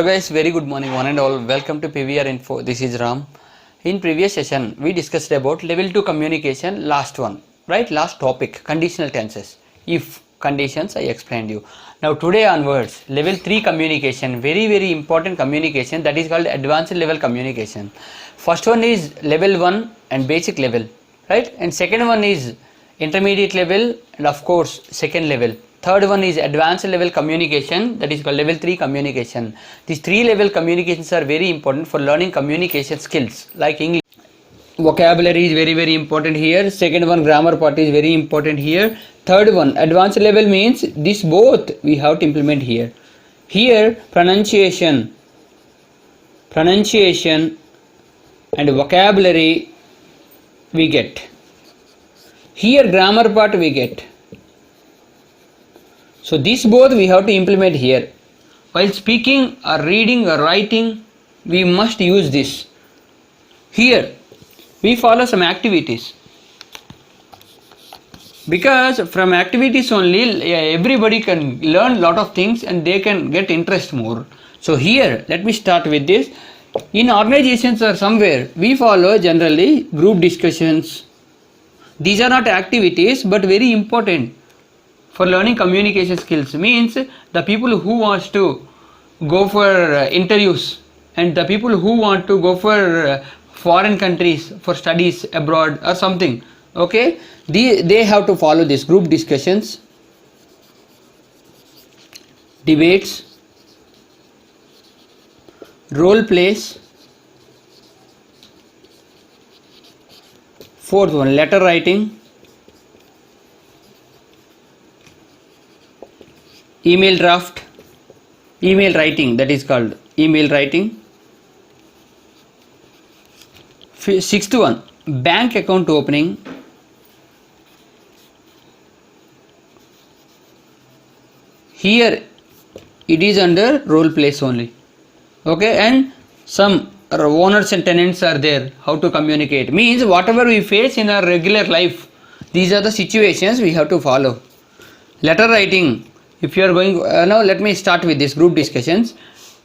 Hello guys, very good morning one and all. Welcome to PVR Info. This is Ram. In previous session, we discussed about level 2 communication, last one, right? Last topic, conditional tenses. If conditions I explained you. Now today onwards, level 3 communication, very important communication, that is called advanced level communication. First one is level 1 and basic level, right? And second one is intermediate level and of course second level. Third one is advanced level communication, that is called level 3 communication. These 3 level communications are very important for learning communication skills like English. Vocabulary is very important here. Second one, grammar part is very important here. Third one, advanced level means this both we have to implement here. Here pronunciation and vocabulary we get. Here grammar part we get. So this both we have to implement here. While speaking or reading or writing, we must use this. Here we follow some activities, because from activities only everybody can learn lot of things and they can get interest more. So here let me start with this. In organizations or somewhere we follow generally group discussions. These are not activities but very important for learning communication skills. Means the people who wants to go for interviews and the people who want to go for foreign countries for studies abroad or something, okay, they have to follow this group discussions, debates, role plays. Fourth one, letter writing, email draft, email writing, that is called email writing. Sixth one, bank account opening, here it is under role plays only, okay. And some owners and tenants are there, how to communicate, means whatever we face in our regular life, these are the situations we have to follow. Letter writing, if you are going now let me start with this group discussions.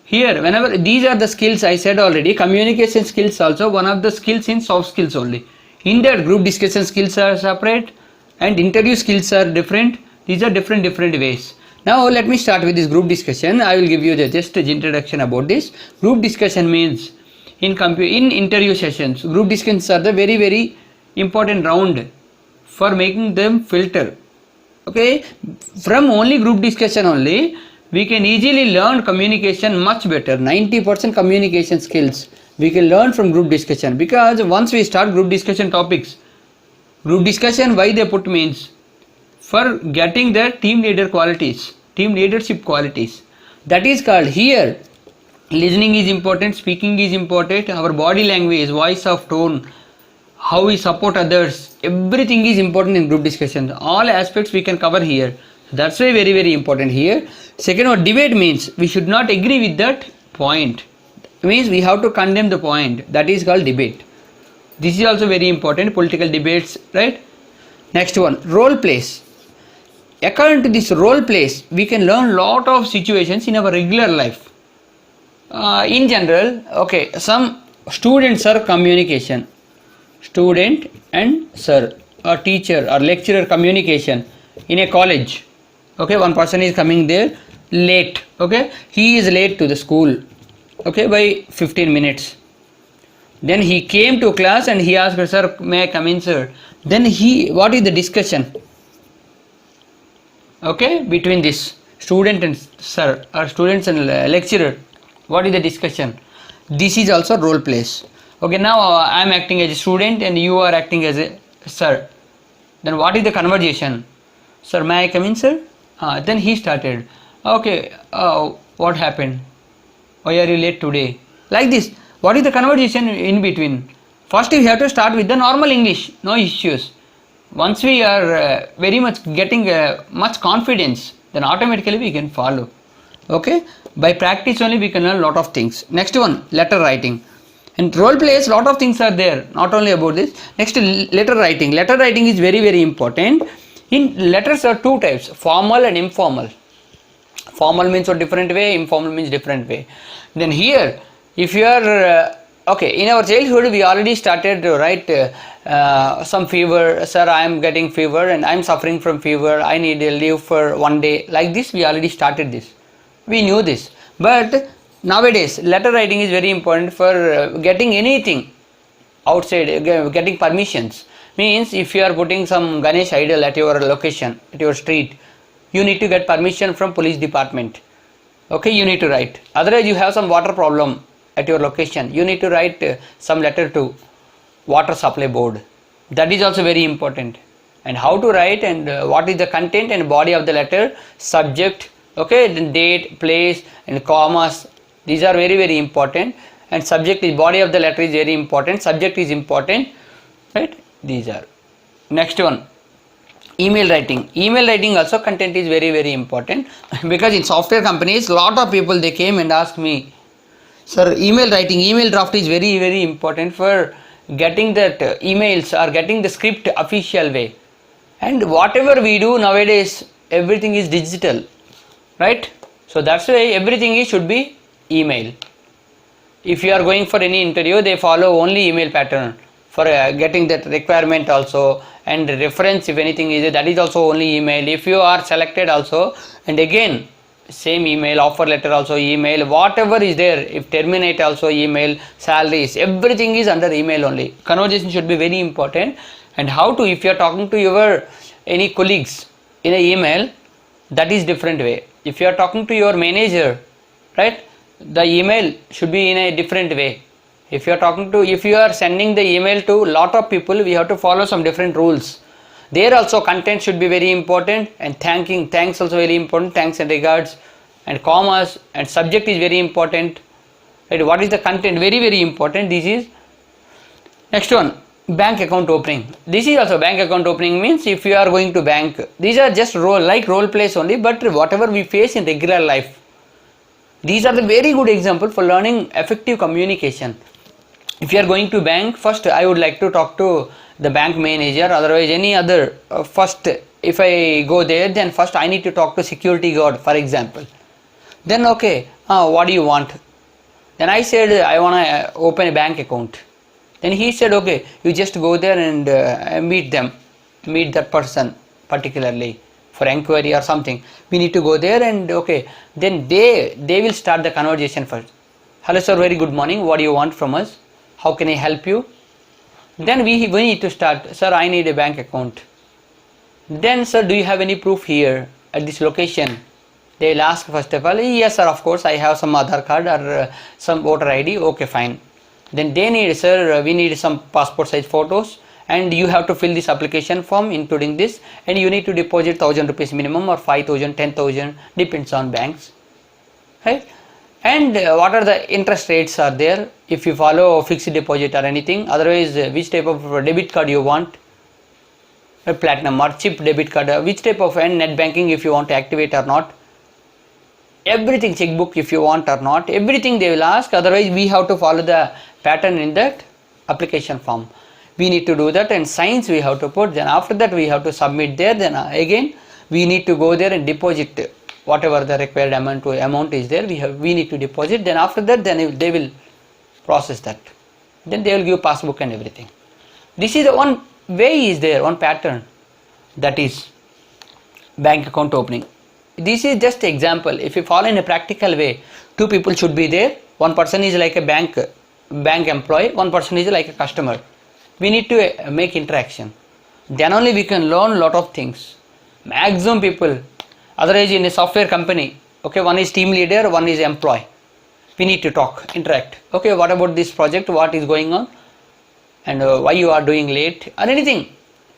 Here whenever these are the skills I said already, communication skills also one of the skills in soft skills only. In that group discussion skills are separate and interview skills are different. These are different ways. Now let me start with this group discussion. I will give you just an introduction about this. Group discussion means in interview sessions, group discussions are the very important round for making them filter. Okay, from only group discussion only we can easily learn communication much better. 90% communication skills we can learn from group discussion, because once we start group discussion topics, group discussion why they put means for getting the team leader qualities, team leadership qualities, that is called here. Listening is important, speaking is important, our body language, voice of tone, how we support others, everything is important in group discussion. All aspects we can cover here. That's why very important here. Second one, debate means we should not agree with that point. It means we have to condemn the point. That is called debate. This is also very important, political debates, right? Next one, role plays. According to this role plays, we can learn lot of situations in our regular life. In general, okay, some students are communication. Student and sir or teacher or lecturer communication in a college, okay, one person is coming there late, okay, he is late to the school, okay, by 15 minutes. Then he came to class and he asked, sir, may I come in, sir? Then what is the discussion, okay, between this student and sir or students and lecturer, what is the discussion? This is also role plays. Okay, now I am acting as a student and you are acting as a sir. Then what is the conversation? Sir, may I come in, sir? Then he started. Okay, what happened? Why are you late today? Like this. What is the conversation in between? First we have to start with the normal English, no issues. Once we are very much getting much confidence, then automatically we can follow. Okay, by practice only we can learn lot of things. Next one, letter writing. And role plays, lot of things are there, not only about this. Next, letter writing. Letter writing is very important. In letters are two types, formal and informal. Formal means a different way, informal means different way. Then here, if you are okay, in our childhood we already started to write some fever, sir I am getting fever and I am suffering from fever, I need a leave for one day, like this we already started this, we knew this. But nowadays letter writing is very important for getting anything outside, getting permissions. Means if you are putting some Ganesh idol at your location, at your street, you need to get permission from police department. Okay, you need to write. Otherwise you have some water problem at your location, you need to write some letter to water supply board. That is also very important. And how to write, and what is the content and body of the letter, subject, okay, then date, place and commas, these are very very important. And subject is, body of the letter is very important, subject is important, right? These are. Next one, email writing. Email writing also content is very very important because in software companies lot of people they came and asked me, sir, email writing, email draft is very very important for getting that emails or getting the script official way. And whatever we do nowadays, everything is digital, right? So that's why everything should be email. If you are going for any interview, they follow only email pattern for getting that requirement also, and reference if anything is, that is also only email. If you are selected also, and again same email, offer letter also email, whatever is there, if terminate also email, salaries, everything is under email only. Conversation should be very important. And how to, if you are talking to your any colleagues in an email, that is different way. If you are talking to your manager, right, the email should be in a different way. If you are talking to, if you are sending the email to lot of people, we have to follow some different rules. There also content should be very important, and thanks also very important, thanks and regards, and commas and subject is very important, right? What is the content, very very important. This is next one, bank account opening. This is also, bank account opening means if you are going to bank, these are just role plays only, but whatever we face in regular life, these are the very good example for learning effective communication. If you are going to bank, first I would like to talk to the bank manager, otherwise any other, first if I go there, then first I need to talk to security guard for example. Then okay, what do you want? Then I said I want to open a bank account. Then he said okay, you just go there and meet that person particularly for inquiry or something. We need to go there and okay, then they will start the conversation first. Hello sir, very good morning, what do you want from us? How can I help you? Then we need to start, sir I need a bank account. Then sir, do you have any proof here at this location? They will ask first of all, yes sir, of course I have some Aadhaar card or some voter ID, okay fine. Then they need, sir we need some passport size photos, and you have to fill this application form including this, and you need to deposit 1000 rupees minimum or 5000, 10,000, depends on banks, right? And what are the interest rates are there if you follow fixed deposit or anything. Otherwise which type of debit card you want, a platinum or chip debit card, which type of, and net banking if you want to activate or not, everything, checkbook if you want or not, everything they will ask. Otherwise we have to follow the pattern in that application form. We need to do that, and signs we have to put. Then after that we have to submit there. Then again we need to go there and deposit whatever the required amount is there, we need to deposit. Then after that, then they will process that. Then they will give passbook and everything. This is the one way is there, one pattern, that is bank account opening. This is just example. If you follow in a practical way, two people should be there. One person is like a bank employee, one person is like a customer. We need to make interaction. Then only we can learn lot of things. Maximum people, otherwise in a software company, okay, one is team leader, one is employee. We need to talk, interact. Okay, what about this project, what is going on, and why you are doing late, or anything,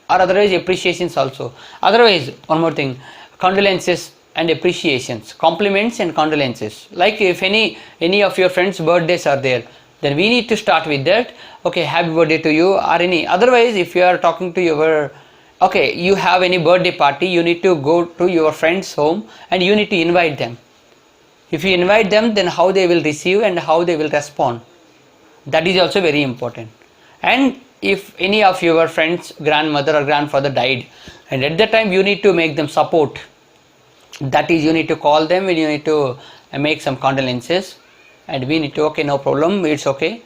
or otherwise appreciations also. Otherwise, one more thing, condolences and appreciations, compliments and condolences. Like if any of your friends' birthdays are there, then we need to start with that. Okay, happy birthday to you, or any. Otherwise, if you are talking to your, okay, you have any birthday party, you need to go to your friend's home and you need to invite them. If you invite them, then how they will receive and how they will respond, that is also very important. And if any of your friends' grandmother or grandfather died, and at that time you need to make them support, That is, you need to call them and you need to make some condolences, and we need to, okay, no problem, it's okay,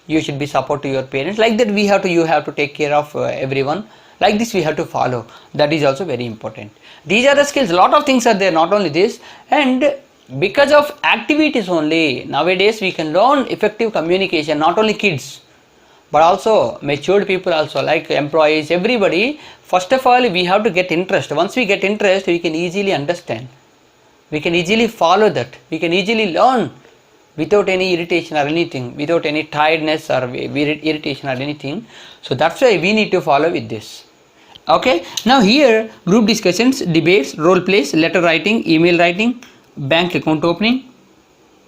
you should be support to your parents, like that we have to, you have to take care of everyone, like this we have to follow. That is also very important. These are the skills, a lot of things are there, not only this. And because of activities only nowadays we can learn effective communication, not only kids but also matured people also, like employees, everybody. First of all, we have to get interest. Once we get interest, we can easily understand, we can easily follow that, we can easily learn without any irritation or anything, without any tiredness or irritation or anything. So that's why we need to follow with this. Okay, now here group discussions, debates, role plays, letter writing, email writing, bank account opening.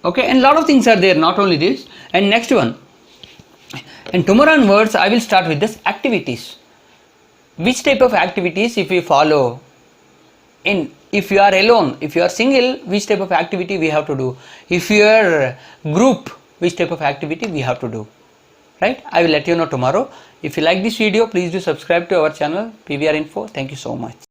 Okay, and lot of things are there, not only this. And next one, and tomorrow onwards I will start with this activities. Which type of activities if we follow, in if you are alone, if you are single, which type of activity we have to do, if you are group, which type of activity we have to do, right? I will let you know tomorrow. If you like this video, please do subscribe to our channel PVR Info. Thank you so much.